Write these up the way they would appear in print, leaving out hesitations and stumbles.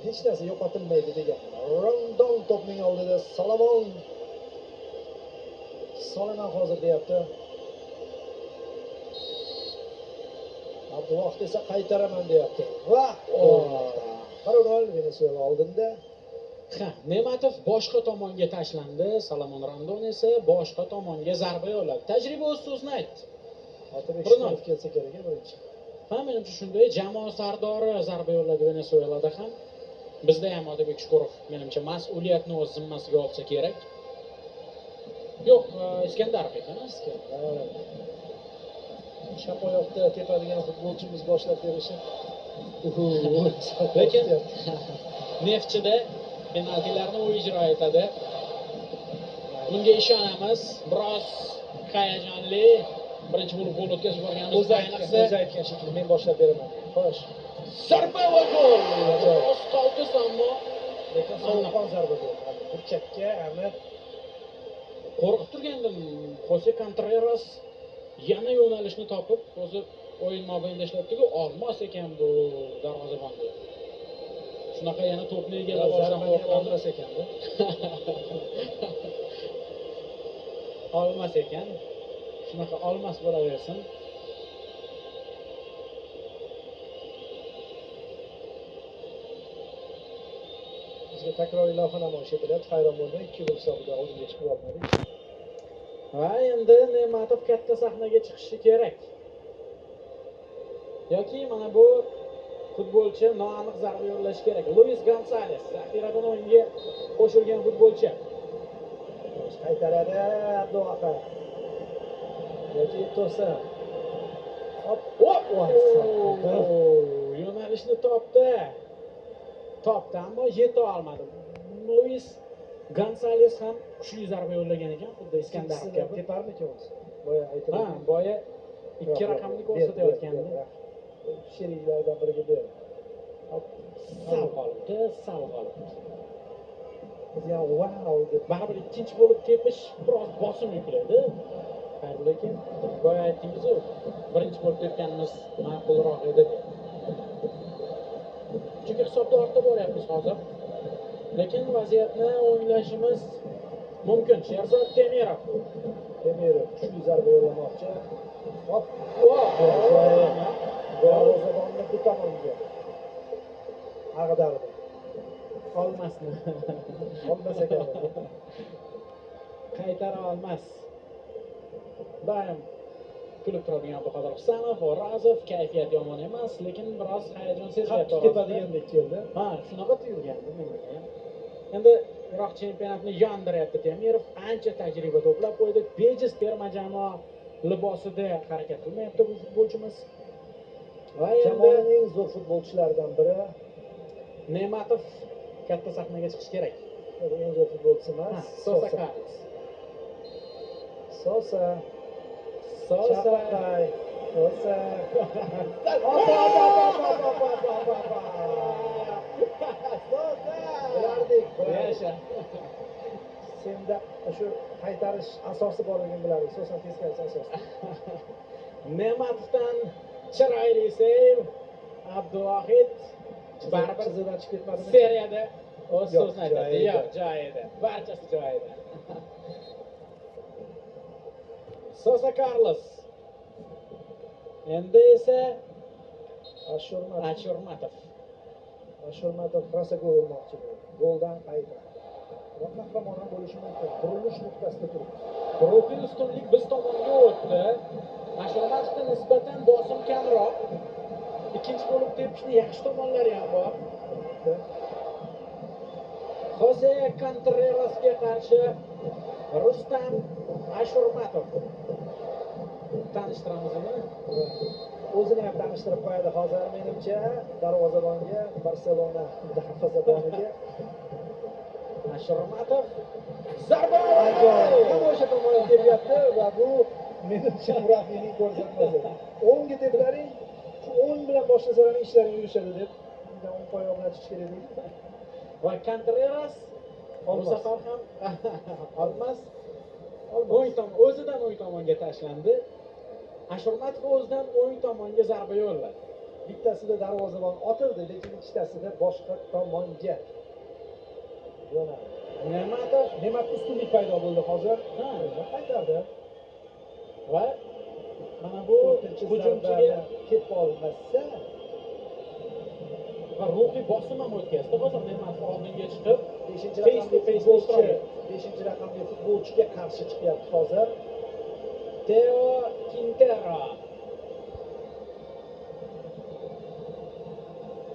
hech narsa yo'qotilmaydi degan. Rondon to'pning oldida Solomon. Solaman hozir deyapti. Abduvohid esa qaytaraman deyapti. Va 1-0 Venesuela oldinda. Ne'matov boshqa tomonga tashlandi, Salomon Rondon esa boshqa tomonga zarba yo'lladi. Tajriba o'z so'zini aytdi. Hozir Eshikov kelsa kerak birinchi. Ha, menimcha shunday. Jamoa sardori zarba yo'lladi Venesuelada ham. Bizda ham Odilbek Shukurov menimcha mas'uliyatni o'z zimmasiga olsa kerak. Yo'q, Iskandarov ekan, Iskandar. Chap oyoqda tepadigan futbolchimiz boshlab berishi. Lekin Neftchida penaltilarni u ijro etadi. Bunga ishonamiz. Biroz hayajonli birinchi bo'lib gol o'tkazib yuborganimiz o'zi aytgan shekilli men boshlab beraman. Xo'sh. Zarba va gol. Biroz qoldi ammo lekin sovuqqon zarba bo'ldi. Burchakka Ahmed qo'rqib turgandim. Jose Contreras yana yo'nalishni topib, o'zi o'yin mobaynida ishlatdi-ku, olmas ekan bu darvozabon deb. Shunaqa yana to'pni egallab olsam olmas ekan-da. Olmas ekan. Shunaqa olmas bo'laversin. Bizga takroriy lavha namoyish etilyapti. Hayron bo'lmang, 2-0 hisobida oldinga chiqib olmadik. Va endi Ne'matov katta sahnaga chiqishi kerak. Yoki mana bu futbolchi noaniq zarba yo'llashi kerak. Luis Gonzales zaxiradan o'yinga qo'shilgan futbolchi. Qaytaradi Abduvohid. Yoki To'sin. Hop, yo'nalishni topdi. Ammo yeta olmadi. Luis Gonzales ham kuchli zarba yo'llagan ekan, xuddi Iskandarov kabi. Teparmikan o'zi? Boya aytib. Ha, boya ikki raqamni ko'rsatayotgandi. Sheriklardan biriga ber. Sal qolibdi. Biz ham wow deb baribir ikkinchi bo'lib tepish biroz bosim yuklaydi. Lekin boya aytdingiz-ku, birinchi bo'lib tepganimiz ma'qulroq edi deb. Chunki hisobda ortda boryapmiz hozir. Lekin vaziyatni o'nglashimiz mumkin. Sherzod Temirov kuchli zarba yo'llamoqchi. Hop, darvozabonni bu tomonga ag'dardi. Olmasmi? Olmas ekan. Qaytara olmas. Doim kulib turadigan Abduqodir Husanov, O'razov kayfiyat yomon emas, lekin biroz hayajon sezyapti. Tepadigandek keldi. Ha, shunaqa tuyulgandi menga ham. Endi Iroq chempionatini yondiryapti Temirov. Ancha tajriba to'plab qo'ydi. Bejiz terma jamoa libosida harakat qilmayapti bu futbolchimiz. Va jamoaning eng zo'r futbolchilaridan biri Ne'matov katta sahnaga chiqish kerak. Eng zo'r futbolchi emas, Sosa Carlos. Sosa. Yasha. Senda shu qaytarish asosi borligini biladi. Sosa teskarisi asosi. Ne'matovdan chiroyli sev. Abduvohid baribir chiziqdan chiqib ketmadimi? Seriyada o'z so'zini aytadi. Yo'q, joyida. Barchasi joyida. Sosa Carlos. Endi esa Ashurmatov rosa gol urmoqchi bo'ldi. Goldan qaytdi. Qahramon ham bo'lishi mumkin. Burilish nuqtasida turibdi. Ruhiy ustunlik biz tomonga o'tdi. Ashurmatovga nisbatan bosim kamroq. Ikkinchi bo'lib tepishni yaxshi tomonlari ham bor. Jose Contrerasga qarshi Rustam Ashurmatov. Tanishtiramizmi? O'zini ham tanishtirib qo'yadi hozir menimcha darvozabonga, Barselona darvozaboniga. Ashurmatov zarba! Ham o'sha tomonga kelyapti va bu menimcha murabbiyning ko'rsatmasi. O'ngga teplaring, shu o'ng bilan boshlasalar ishlaring yurishadi deb o'ng oyoq bilan chiqish kerak edi. Va Contreras bu safar ham olmas. O'zidan o'ng tomonga tashlandi. Ashurmatov o'zidan o'ng tomonga zarba yo'lladi. Bittasida darvozabon otildi, lekin ikkitasida boshqa tomonga yo'naldi. Ne'mat ustunlik paydo bo'ldi hozir. Ha. Qaytardi. Va mana bu To'rtinchi hujumchiga zarbani ketib olmasa, va ruhiy bosim ham o'tkazdi. Hozir Ne'mat oldinga chiqib, 5-raqamli futbolchiga qarshi chiqyapti hozir. Teo Quintero.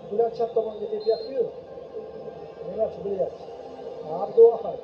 Bular chap tomonga tepyapti-yu. Nima bilyapti? Abduahad.